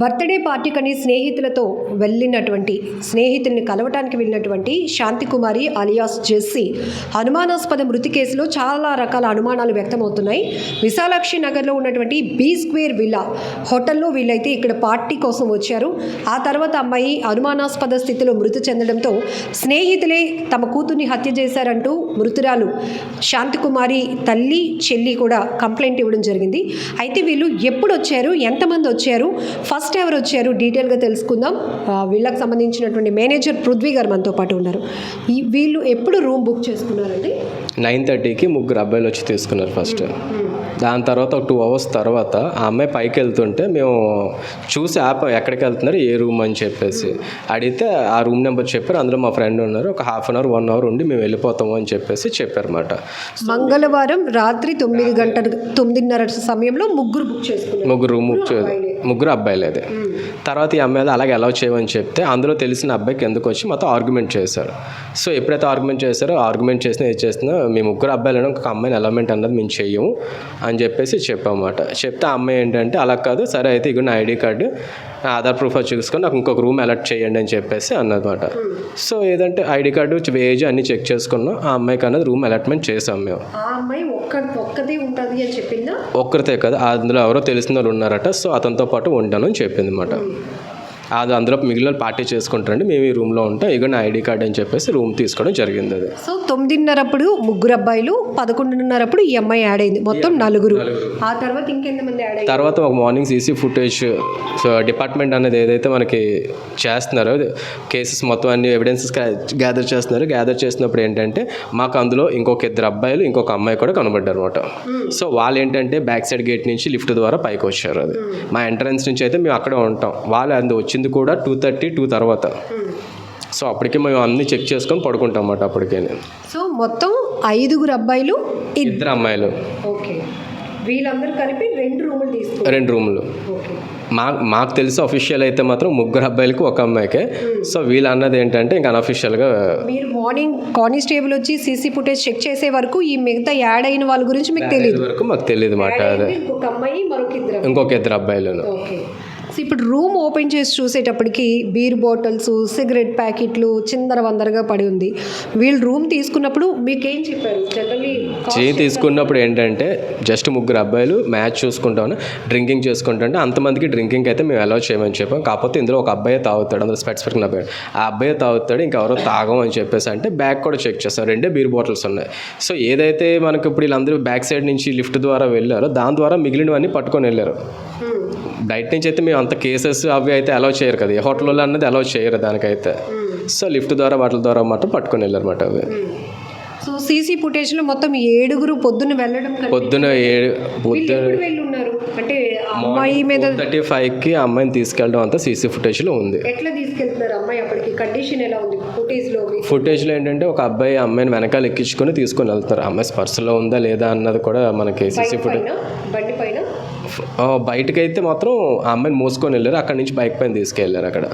Birthday పార్టీకని స్నేహితుల్ని కలవటానికి వెళ్ళినటువంటి శాంతికుమారి అలియాస్ జెస్సీ అనుమానాస్పద మృతి కేసులో చాలా రకాల అనుమానాలు వ్యక్తమవుతున్నాయి. విశాలాక్షి నగర్లో ఉన్నటువంటి బీ స్క్వేర్ విల్లా హోటల్లో వీళ్ళైతే ఇక్కడ పార్టీ కోసం వచ్చారు. ఆ తర్వాత అమ్మాయి అనుమానాస్పద స్థితిలో మృతి చెందడంతో స్నేహితులే తమ కూతుర్ని హత్య చేశారంటూ మృతురాలు శాంతికుమారి తల్లి చెల్లి కూడా కంప్లైంట్ ఇవ్వడం జరిగింది. అయితే వీళ్ళు ఎప్పుడు వచ్చారు, ఎంతమంది వచ్చారు, ఫస్ట్ ఎవరు వచ్చారు, డీటెయిల్గా తెలుసుకుందాం. వీళ్ళకి సంబంధించినటువంటి మేనేజర్ పృథ్వీ గారు మనతో పాటు ఉన్నారు. వీళ్ళు ఎప్పుడు రూమ్ బుక్ చేసుకున్నారండి? 9:30కి ముగ్గురు అబ్బాయిలు వచ్చి తీసుకున్నారు ఫస్ట్. దాని తర్వాత ఒక 2 hours తర్వాత ఆ అమ్మాయి పైకి వెళ్తుంటే మేము చూసి ఆపాం, ఎక్కడికి వెళ్తున్నారు, ఏ రూమ్ అని చెప్పేసి అడిగితే ఆ రూమ్ నెంబర్ చెప్పారు. అందులో మా ఫ్రెండ్ ఉన్నారు, ఒక 1/2 hour 1 hour ఉండి మేము వెళ్ళిపోతాము అని చెప్పేసి చెప్పారన్నమాట. మంగళవారం రాత్రి 9:30 సమయంలో ముగ్గురు బుక్ చేసుకున్నారు. ముగ్గురు అబ్బాయిలేదే. తర్వాత ఈ అమ్మాయిలు అలాగే అలౌ చేయమని చెప్తే అందులో తెలిసిన అబ్బాయికి ఎందుకు వచ్చి మొత్తం ఆర్గ్యుమెంట్ చేశారు. సో ఎప్పుడైతే ఆర్గ్యుమెంట్ చేసినా ఏది చేసినా మీ ముగ్గురు అబ్బాయిలను ఒక అమ్మాయిని అలౌమెంట్ అన్నది మేము చెయ్యము అని చెప్పేసి చెప్పామన్నమాట. చెప్తే ఆ అమ్మాయి ఏంటంటే అలా కాదు, సరే అయితే ఇక నా ఐడి కార్డు ఆధార్ ప్రూఫ్ చూసుకొని నాకు ఇంకొక రూమ్ అలాట్ చేయండి అని చెప్పేసి అన్నమాట. సో ఏదంటే ఐడి కార్డు ఏజ్ అన్ని చెక్ చేసుకున్నాం, ఆ అమ్మాయికి అన్నది రూమ్ అలాట్మెంట్ చేసాం మేము. ఒక్కరితే కదా, అందులో ఎవరో తెలిసిన వాళ్ళు ఉన్నారట. సో అతనితో పాటు ఉంటాను అని చెప్పింది అన్నమాట. అది అందులో మిగిలిన పార్టీ చేసుకుంటారండి, మేము ఈ రూమ్లో ఉంటాం, ఇక నా ఐడి కార్డ్ అని చెప్పేసి రూమ్ తీసుకోవడం జరిగింది. అది సో 9:30 ముగ్గురు అబ్బాయిలు, 11:30 ఈ అమ్మాయి యాడ్ అయింది, మొత్తం నలుగురు. ఆ తర్వాత ఇంకెంతమంది యాడ్ అయ్యారు? తర్వాత ఒక మార్నింగ్ సీసీ ఫుటేజ్ డిపార్ట్మెంట్ అనేది ఏదైతే మనకి చేస్తున్నారో కేసెస్ మొత్తం అన్ని ఎవిడెన్సెస్ గ్యాదర్ చేసినప్పుడు ఏంటంటే మాకు అందులో ఇంకొక 2 అబ్బాయిలు ఇంకొక అమ్మాయి కూడా కనబడ్డారు అనమాట. సో వాళ్ళు ఏంటంటే బ్యాక్ సైడ్ గేట్ నుంచి లిఫ్ట్ ద్వారా పైకి వచ్చారు. అది మా ఎంట్రన్స్ నుంచి అయితే మేము అక్కడే ఉంటాం, వాళ్ళు అది వచ్చింది కూడా 2:32 తర్వాత. సో అప్పటికే మేము అన్ని చెక్ చేసుకొని పడుకుంటాం అన్నమాట అప్పటికే. సో మొత్తం 5 అబ్బాయిలు 2 అమ్మాయిలు. ఓకే, వీళ్ళందరూ కలిపి 2 రూములు. మాకు తెలిసి అఫీషియల్ అయితే మాత్రం 3 అబ్బాయిలకి 1 అమ్మాయికే. సో వీళ్ళు అన్నది ఏంటంటే ఇంకా అన్అఫీషియల్గా మీరు మార్నింగ్ కానిస్టేబుల్ వచ్చి సీసీ ఫుటేజ్ చెక్ చేసే వరకు ఈ మిగతా యాడ్ అయిన వాళ్ళ గురించి మీకు తెలియదు వరకు మాకు తెలియదు మాట. అదే ఇంకొక అమ్మాయి ఇంకొక 2 అబ్బాయిలు. ఓకే. సో ఇప్పుడు రూమ్ ఓపెన్ చేసి చూసేటప్పటికి బీర్ బాటిల్స్, సిగరెట్ ప్యాకెట్లు చిందరవందరగా పడి ఉంది. వీళ్ళు రూమ్ తీసుకున్నప్పుడు మీకేం చెప్పారు? తీసుకున్నప్పుడు ఏంటంటే జస్ట్ 3 అబ్బాయిలు మ్యాచ్ చూసుకుంటాను, డ్రింకింగ్ చేసుకుంటుంటే అంతమందికి డ్రింకింగ్ అయితే మేము అలౌ చేయమని చెప్పాం. కాకపోతే ఇందులో ఒక అబ్బాయి తాగుతాడు, అందులో స్పెసిఫిక్ అబ్బాయి, ఆ అబ్బాయి తాగుతాడు, ఇంకెవరో తాగం అని చెప్పేసి అంటే బ్యాగ్ కూడా చెక్ చేస్తాం. 2 బీర్ బాటిల్స్ ఉన్నాయి. సో ఏదైతే మనకు ఇప్పుడు వీళ్ళందరూ బ్యాక్ సైడ్ నుంచి లిఫ్ట్ ద్వారా వెళ్ళారో దాని ద్వారా మిగిలినవన్నీ పట్టుకొని వెళ్ళారు. బయట నుంచి అయితే మేము అంత కేసెస్ అవి అయితే అలౌ చేయరు కదా, ఏ హోటల్లో అన్నది అలౌ చేయరు దానికైతే. సో లిఫ్ట్ ద్వారా వాటి ద్వారా మాత్రం పట్టుకొని వెళ్ళారు అన్నమాట అవి. సో సీసీ ఫుటేజ్లో మొత్తం 7 పొద్దున్న వెళ్ళడం, పొద్దున అంటే అమ్మాయి మీద 35కి అమ్మాయిని తీసుకెళ్ళడం అంతా సీసీ ఫుటేజ్లో ఉంది. ఎట్లా తీసుకెళ్తున్నారు అమ్మాయి? అప్పటికి కండిషన్ ఎలా ఉంది ఫుటేజ్లో ఏంటంటే ఒక అబ్బాయి అమ్మాయిని వెనకాల ఎక్కించుకొని తీసుకొని వెళ్తారు. అమ్మాయి స్పర్శలో ఉందా లేదా అన్నది కూడా మనకి సీసీ ఫుటేజ్. బండి పైన బయటకు అయితే మాత్రం ఆ అమ్మాయిని మోసుకొని వెళ్ళారు, అక్కడ నుంచి బైక్ పైన తీసుకెళ్లారు. అక్కడ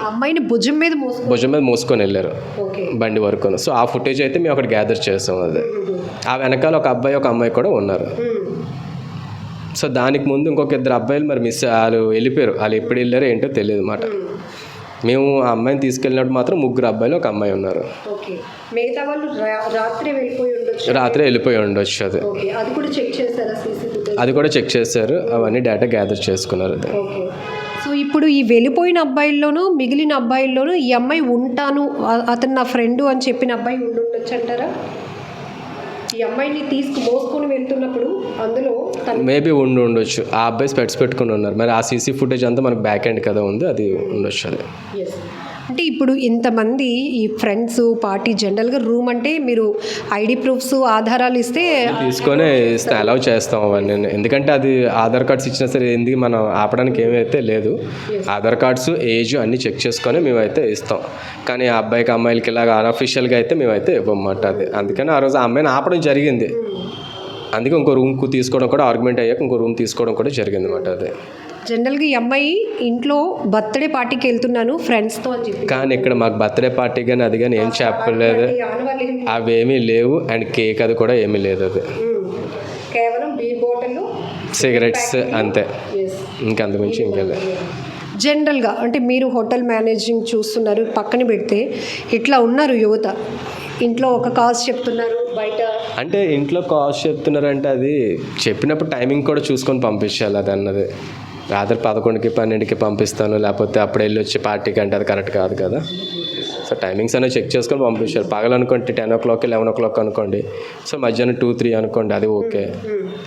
అమ్మాయిని భుజం మీద మోసుకొని వెళ్ళారు బండి వరకు. సో ఆ ఫుటేజ్ అయితే మేము అక్కడ గ్యాదర్ చేస్తాం. అది ఆ వెనకాల ఒక అబ్బాయి ఒక అమ్మాయి కూడా ఉన్నారు. సో దానికి ముందు ఇంకొక 2 అబ్బాయిలు మరి వాళ్ళు వెళ్ళిపోయారు. వాళ్ళు ఎప్పుడు వెళ్ళారో ఏంటో తెలియదు అన్నమాట. మేము ఆ అమ్మాయిని తీసుకెళ్ళినప్పుడు మాత్రం 3 అబ్బాయిలు ఒక అమ్మాయి ఉన్నారు. రాత్రి వెళ్ళిపోయి ఉండొచ్చు. అది కూడా చెక్ చేశారు, అవన్నీ డేటా గ్యాదర్ చేసుకున్నారు. సో ఇప్పుడు ఈ వెళ్ళిపోయిన అబ్బాయిల్లోనూ మిగిలిన అబ్బాయిల్లోనూ ఈ అమ్మాయి ఉంటాను, అతను నా ఫ్రెండ్ అని చెప్పిన అబ్బాయి ఉండొచ్చు అంటారా? ఈ అమ్మాయిని మోసుకొని వెళ్తున్నప్పుడు అందులో మేబీ ఉండొచ్చు. ఆ అబ్బాయి స్పెట్స్ పెట్టుకుని ఉన్నారు. మరి ఆ సీసీ ఫుటేజ్ అంతా మనకు బ్యాక్ ఎండ్ కదా ఉంది, అది ఉండొచ్చు. అది అంటే ఇప్పుడు ఇంతమంది ఈ ఫ్రెండ్స్ పార్టీ జనరల్గా రూమ్ అంటే మీరు ఐడి ప్రూఫ్స్ ఆధారాలు ఇస్తే తీసుకొని అలౌ చేస్తాం అవన్నీ. ఎందుకంటే అది ఆధార్ కార్డ్స్ ఇచ్చినా సరే ఎందుకు మనం ఆపడానికి ఏమైతే లేదు. ఆధార్ కార్డ్స్ ఏజ్ అన్నీ చెక్ చేసుకొని మేమైతే ఇస్తాం. కానీ ఆ అబ్బాయికి అమ్మాయిలకి ఇలాగ అన్అఫీషియల్గా అయితే మేమైతే ఇవ్వమాట. అది అందుకని ఆ రోజు ఆ అమ్మాయిని ఆపడం జరిగింది. అందుకే ఇంకో రూమ్ తీసుకోవడం కూడా ఆర్గ్యుమెంట్ అయ్యాక ఇంకో రూమ్ తీసుకోవడం కూడా జరిగింది అన్నమాట. అదే జనరల్గా ఈ అమ్మాయి ఇంట్లో బర్త్డే పార్టీకి వెళ్తున్నాను ఫ్రెండ్స్తో అని చెప్పి, కానీ ఇక్కడ మాకు బర్త్డే పార్టీ కానీ అది కానీ ఏం చెప్పలేదు, అవేమీ లేవు. అండ్ కేక్ అది కూడా ఏమీ లేదు. అది కేవలం బీర్ బాటిల్, సిగరెట్స్ అంతే, ఇంకంతకుమించి ఇంకా లేదు. జనరల్గా అంటే మీరు హోటల్ మేనేజింగ్ చూస్తున్నారు, పక్కన పెడితే ఇట్లా ఉన్నారు యువత, ఇంట్లో ఒక కాస్ట్ చెప్తున్నారు, బయట అంటే ఇంట్లో కాస్ట్ చెప్తున్నారంటే అది చెప్పినప్పుడు టైమింగ్ కూడా చూసుకొని పంపించాలి. అది అన్నది రాత్రి 11కి 12కి పంపిస్తాను, లేకపోతే అప్పుడు వెళ్ళి వచ్చి పార్టీకి అంటే అది కరెక్ట్ కాదు కదా. సో టైమింగ్స్ అనేవి చెక్ చేసుకొని పంపించారు. పగలనుకోండి 10 o'clock 11 o'clock అనుకోండి, సో మధ్యాహ్నం 2-3 అనుకోండి, అది ఓకే.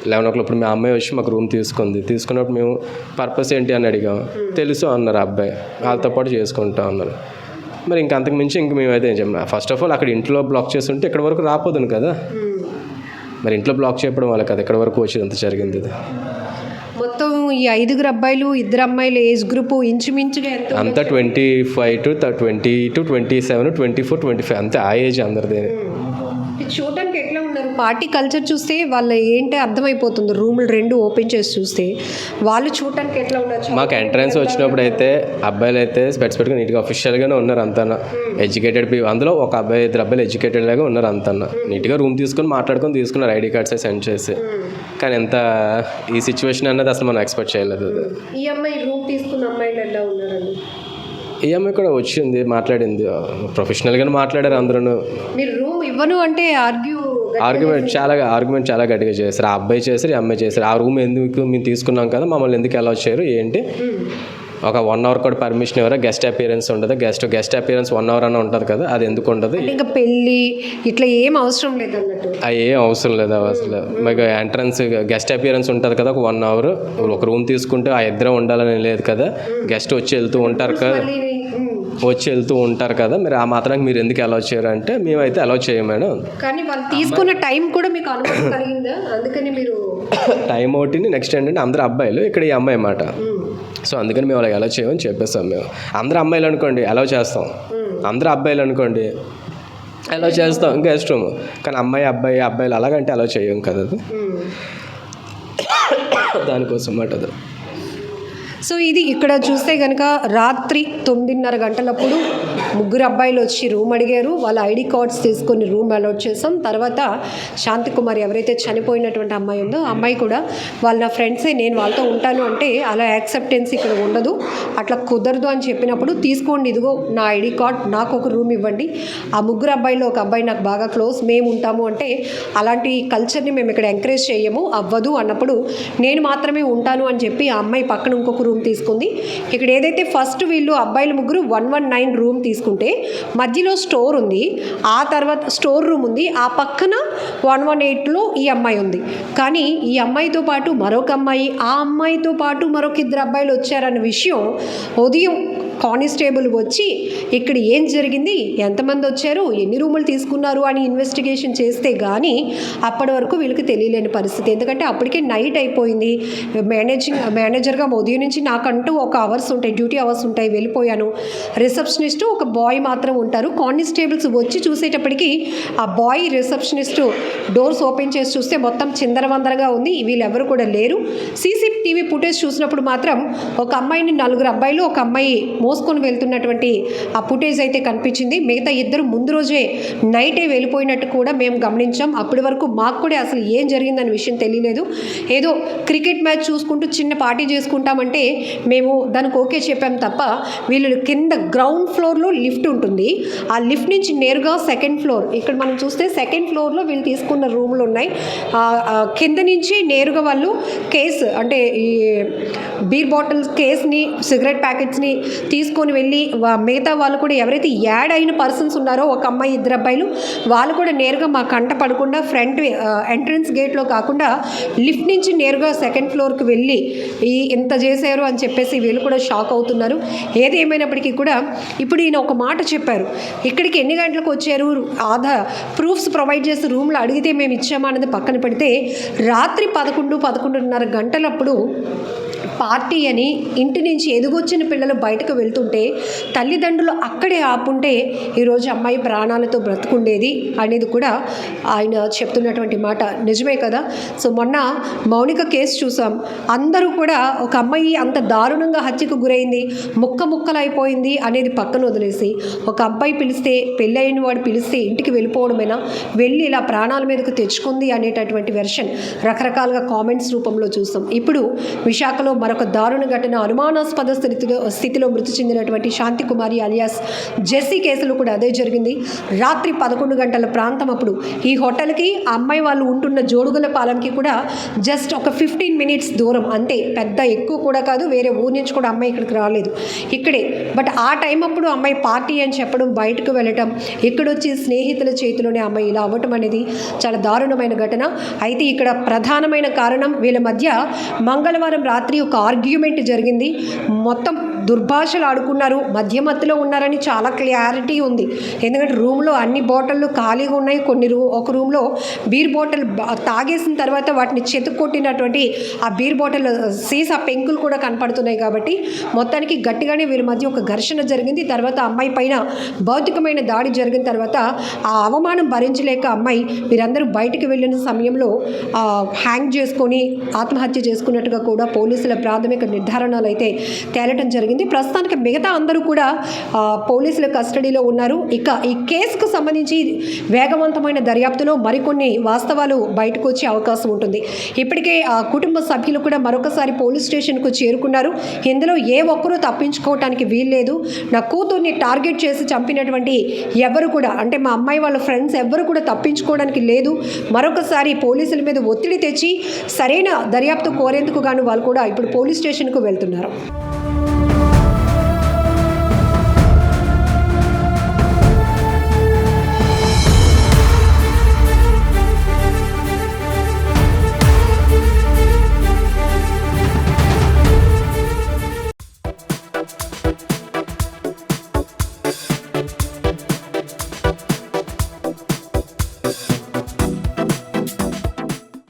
11 o'clock ఇప్పుడు మీ అమ్మాయి వచ్చి మాకు రూమ్ తీసుకున్నప్పుడు మేము పర్పస్ ఏంటి అని అడిగాం, తెలుసు అన్నారు అబ్బాయి, వాళ్ళతో పాటు చేసుకుంటాం అన్నారు. మరి ఇంక అంతకు మించి ఇంక మేమైతే ఏం చెప్పిన, ఫస్ట్ ఆఫ్ ఆల్ అక్కడ ఇంట్లో బ్లాక్ చేస్తుంటే ఇక్కడ వరకు రాపోదును కదా. మరి ఇంట్లో బ్లాక్ చేయడం వల్ల కదా ఇక్కడ వరకు వచ్చి అంత జరిగింది. ఇది మొత్తం ఈ 5 అబ్బాయిలు 2 అమ్మాయిల ఏజ్ గ్రూప్ ఇంచుమించుగా ఎంత అంతా 25 to 20 to 27, 24, 25 అంతే ఆ ఏజ్ అందరిది. చూడటానికి ఎట్లా ఉన్నారు? పార్టీ కల్చర్ చూస్తే వాళ్ళ ఏంటి అర్థమైపోతుంది. రూములు 2 ఓపెన్ చేసి చూస్తే వాళ్ళు చూడటానికి ఎట్లా ఉన్నారు? మాకు ఎంట్రన్స్ వచ్చినప్పుడు అయితే అబ్బాయిలు అయితే స్పెట్స్ పెట్టుకుని నీట్గా అఫీషియల్గానే ఉన్నారు అంతా, ఎడ్యుకేటెడ్ పీపుల్. అందులో ఒక అబ్బాయి 2 అబ్బాయిలు ఎడ్యుకేటెడ్ లాగా ఉన్నారు అంతా, నీట్గా రూమ్ తీసుకొని మాట్లాడుకొని తీసుకున్నారు, ఐడి కార్డ్స్ సెండ్ చేసి. కానీ ఎంత ఈ సిచ్యువేషన్ అన్నది అసలు మనం ఎక్స్పెక్ట్ చేయలేదు. ఈ అమ్మాయి రూమ్ తీసుకున్న అమ్మాయిలు ఎలా ఉన్నారండి? ఈ అమ్మాయి కూడా వచ్చింది, మాట్లాడింది, ప్రొఫెషనల్గానే మాట్లాడారు అందరూ. మీరు రూమ్ ఇవ్వను అంటే ఆర్గ్యుమెంట్ చాలా గట్టిగా చేశారు. ఆ అబ్బాయి చేశారు, ఈ అమ్మాయి చేశారు. ఆ రూమ్ ఎందుకు మేము తీసుకున్నాం కదా, మమ్మల్ని ఎందుకు అలౌ చేయరు ఏంటి, ఒక 1 hour కూడా పర్మిషన్ ఇవ్వరా, గెస్ట్ అపియరెన్స్ ఉండదు, గెస్ట్ అపియరెన్స్ 1 hour అన్న ఉంటుంది కదా, అది ఎందుకు ఉండదు? ఇంకా పెళ్ళి ఇట్లా ఏం అవసరం లేదు అన్నట్టు. ఏం అవసరం లేదు అసలు. మీకు ఎంట్రన్స్ గెస్ట్ అపియరెన్స్ ఉంటుంది కదా, ఒక 1 hour ఒక రూమ్ తీసుకుంటే ఆ ఇద్దరం ఉండాలని లేదు కదా, గెస్ట్ వచ్చి వెళ్తూ ఉంటారు కదా, మీరు ఆ మాత్రానికి మీరు ఎందుకు అలౌ చేయరు అంటే, మేమైతే అలౌ చేయం మేడం. కానీ వాళ్ళు తీసుకున్న టైం కూడా మీకు అనుభవం కలిగిందా? అందుకని మీరు టైం ఒకటిని నెక్స్ట్ ఏంటంటే అందరూ అబ్బాయిలు, ఇక్కడ ఈ అమ్మాయి మాట, సో అందుకని మేము అలాగ అలౌ చేయమని చెప్పేస్తాం. మేము అందరూ అమ్మాయిలు అనుకోండి అలౌ చేస్తాం, అందరూ అబ్బాయిలు అనుకోండి అలౌ చేస్తాం గెస్ట్ రూమ్. కానీ అబ్బాయిలు అలాగంటే అలౌ చేయం కదా, అది దానికోసం మాట అది. సో ఇది ఇక్కడ చూస్తే కనుక రాత్రి 9:30 గంటలప్పుడు 3 అబ్బాయిలు వచ్చి రూమ్ అడిగారు. వాళ్ళ ఐడి కార్డ్స్ తీసుకొని రూమ్ అలాట్ చేసాం. తర్వాత శాంతికుమారి ఎవరైతే చనిపోయినటువంటి అమ్మాయి ఉందో ఆ అమ్మాయి కూడా వాళ్ళ నా ఫ్రెండ్సే, నేను వాళ్ళతో ఉంటాను అంటే అలా యాక్సెప్టెన్స్ ఇక్కడ ఉండదు, అట్లా కుదరదు అని చెప్పినప్పుడు తీసుకోండి, ఇదిగో నా ఐడి కార్డ్, నాకు ఒక రూమ్ ఇవ్వండి. ఆ 3 అబ్బాయిలో ఒక అబ్బాయి నాకు బాగా క్లోజ్, మేము ఉంటాము అంటే అలాంటి కల్చర్ని మేము ఇక్కడ ఎంకరేజ్ చేయము, అవ్వదు అన్నప్పుడు నేను మాత్రమే ఉంటాను అని చెప్పి ఆ అమ్మాయి పక్కన ఇంకొక రూమ్ తీసుకుంది. ఇక్కడ ఏదైతే ఫస్ట్ వీళ్ళు అబ్బాయిలు 3 119 రూమ్ తీసుకుంటే మధ్యలో స్టోర్ ఉంది, ఆ తర్వాత స్టోర్ రూమ్ ఉంది, ఆ పక్కన 118లో ఈ అమ్మాయి ఉంది. కానీ ఈ అమ్మాయితో పాటు మరొక అమ్మాయి, ఆ అమ్మాయితో పాటు మరొక 2 అబ్బాయిలు వచ్చారన్న విషయం ఉదయం కానిస్టేబుల్ వచ్చి ఇక్కడ ఏం జరిగింది, ఎంతమంది వచ్చారు, ఎన్ని రూములు తీసుకున్నారు అని ఇన్వెస్టిగేషన్ చేస్తే కానీ అప్పటి వరకు వీళ్ళకి తెలియలేని పరిస్థితి. ఎందుకంటే అప్పటికే నైట్ అయిపోయింది. మేనేజర్గా ఉదయం నుంచి నాకంటూ ఒక అవర్స్ ఉంటాయి, డ్యూటీ అవర్స్ ఉంటాయి, వెళ్ళిపోయాను. రిసెప్షనిస్ట్ ఒక బాయ్ మాత్రం ఉంటారు. కానిస్టేబుల్స్ వచ్చి చూసేటప్పటికి ఆ బాయ్ రిసెప్షనిస్ట్ డోర్స్ ఓపెన్ చేసి చూస్తే మొత్తం చిందరవందరగా ఉంది, వీళ్ళెవరు కూడా లేరు. CCTV ఫుటేజ్ చూసినప్పుడు మాత్రం ఒక అమ్మాయిని 4 అబ్బాయిలు ఒక అమ్మాయి మోసుకొని వెళ్తున్నటువంటి ఆ ఫుటేజ్ అయితే కనిపించింది. మిగతా 2 ముందు రోజే నైటే వెళ్ళిపోయినట్టు కూడా మేము గమనించాం. అప్పటి వరకు మాకు కూడా అసలు ఏం జరిగిందనే విషయం తెలియలేదు. ఏదో క్రికెట్ మ్యాచ్ చూసుకుంటూ చిన్న పార్టీ చేసుకుంటామంటే మేము దానికి ఓకే చెప్పాం తప్ప, వీళ్ళు కింద గ్రౌండ్ ఫ్లోర్లో లిఫ్ట్ ఉంటుంది, ఆ లిఫ్ట్ నుంచి నేరుగా 2nd ఫ్లోర్, ఇక్కడ మనం చూస్తే 2nd ఫ్లోర్లో వీళ్ళు తీసుకున్న రూములు ఉన్నాయి. కింద నుంచి నేరుగా వాళ్ళు కేసు అంటే ఈ బీర్ బాటిల్స్ కేస్ని, సిగరెట్ ప్యాకెట్స్ని తీసుకొని వెళ్ళి మిగతా వాళ్ళు కూడా ఎవరైతే యాడ్ అయిన పర్సన్స్ ఉన్నారో ఒక అమ్మాయి 2 అబ్బాయిలు వాళ్ళు కూడా నేరుగా మా కంట పడకుండా ఫ్రంట్ ఎంట్రన్స్ గేట్లో కాకుండా లిఫ్ట్ నుంచి నేరుగా 2nd ఫ్లోర్కి వెళ్ళి ఇంత చేశారు అని చెప్పేసి వీళ్ళు కూడా షాక్ అవుతున్నారు. ఏది ఏమైనప్పటికీ కూడా ఇప్పుడు ఈయన ఒక మాట చెప్పారు, ఇక్కడికి ఎన్ని గంటలకు వచ్చారు, ప్రూఫ్స్ ప్రొవైడ్ చేసి రూమ్లో అడిగితే మేము ఇచ్చామా అనేది పక్కన పెడితే రాత్రి 11-11:30 గంటలప్పుడు పార్టీ అని ఇంటి నుంచి ఎదుగొచ్చిన పిల్లలు బయటకు వెళ్తుంటే తల్లిదండ్రులు అక్కడే ఆపుంటే ఈరోజు అమ్మాయి ప్రాణాలతో బ్రతుకుండేది అనేది కూడా ఆయన చెప్తున్నటువంటి మాట. నిజమే కదా. సో మొన్న మౌనిక కేసు చూసాం, అందరూ కూడా ఒక అమ్మాయి అంత దారుణంగా హత్యకు గురైంది, ముక్కలైపోయింది అనేది పక్కన వదిలేసి ఒక అబ్బాయి పిలిస్తే, పెళ్ళైన వాడు పిలిస్తే ఇంటికి వెళ్ళిపోవడమేనా, వెళ్ళి ఇలా ప్రాణాల మీదకు తెచ్చుకుంది అనేటటువంటి వెర్షన్ రకరకాలుగా కామెంట్స్ రూపంలో చూసాం. ఇప్పుడు విశాఖలో మరొక దారుణ ఘటన. అనుమానాస్పద స్థితిలో మృతి చెందినటువంటి శాంతికుమారి అలియాస్ జెస్సీ కేసులో కూడా అదే జరిగింది. రాత్రి 11 గంటల ప్రాంతం అప్పుడు ఈ హోటల్కి ఆ అమ్మాయి వాళ్ళు ఉంటున్న జోడుగుల పాలెంకి కూడా జస్ట్ ఒక 15 మినిట్స్ దూరం అంతే, పెద్ద ఎక్కువ కూడా కాదు. వేరే ఊరి నుంచి కూడా అమ్మాయి ఇక్కడికి రాలేదు, ఇక్కడే. బట్ ఆ టైం అప్పుడు అమ్మాయి పార్టీ అని చెప్పడం, బయటకు వెళ్ళటం, ఇక్కడొచ్చి స్నేహితుల చేతిలోనే అమ్మాయి ఇలా అవ్వటం అనేది చాలా దారుణమైన ఘటన. అయితే ఇక్కడ ప్రధానమైన కారణం వీళ్ళ మధ్య మంగళవారం రాత్రి ఒక ఆర్గ్యుమెంట్ జరిగింది. మొత్తం దుర్భాషలు ఆడుకున్నారు, మధ్యలో ఉన్నారని చాలా క్లారిటీ ఉంది. ఎందుకంటే రూమ్లో అన్ని బాటిళ్ళు ఖాళీగా ఉన్నాయి. ఒక రూమ్లో బీర్ బాటిల్ తాగేసిన తర్వాత వాటిని చెతుక్కొట్టినటువంటి ఆ బీర్ బాటిల్ సీసా పెంకులు కూడా కనపడుతున్నాయి. కాబట్టి మొత్తానికి గట్టిగానే వీరి మధ్య ఒక ఘర్షణ జరిగింది. తర్వాత అమ్మాయి పైన భౌతికమైన దాడి జరిగిన తర్వాత ఆ అవమానం భరించలేక అమ్మాయి వీరందరూ బయటికి వెళ్ళిన సమయంలో హ్యాంగ్ చేసుకొని ఆత్మహత్య చేసుకున్నట్టుగా కూడా పోలీసుల ప్రాథమిక నిర్ధారణలు అయితే తేలటం జరిగింది. ప్రస్తుతానికి మిగతా అందరూ కూడా పోలీసుల కస్టడీలో ఉన్నారు. ఇక ఈ కేసుకు సంబంధించి వేగవంతమైన దర్యాప్తులో మరికొన్ని వాస్తవాలు బయటకు వచ్చే అవకాశం ఉంటుంది. ఇప్పటికే ఆ కుటుంబ సభ్యులు కూడా మరొకసారి పోలీస్ స్టేషన్కు చేరుకున్నారు. ఇందులో ఏ ఒక్కరూ తప్పించుకోవటానికి వీల్లేదు. నా కూతుర్ని టార్గెట్ చేసి చంపినటువంటి ఎవరు కూడా, అంటే మా అమ్మాయి వాళ్ళ ఫ్రెండ్స్ ఎవరు కూడా తప్పించుకోవడానికి లేదు. మరొకసారి పోలీసుల మీద ఒత్తిడి తెచ్చి సరైన దర్యాప్తు కోరేందుకు గాను వాళ్ళు కూడా ఇప్పుడు పోలీస్ స్టేషన్కు వెళ్తున్నారు.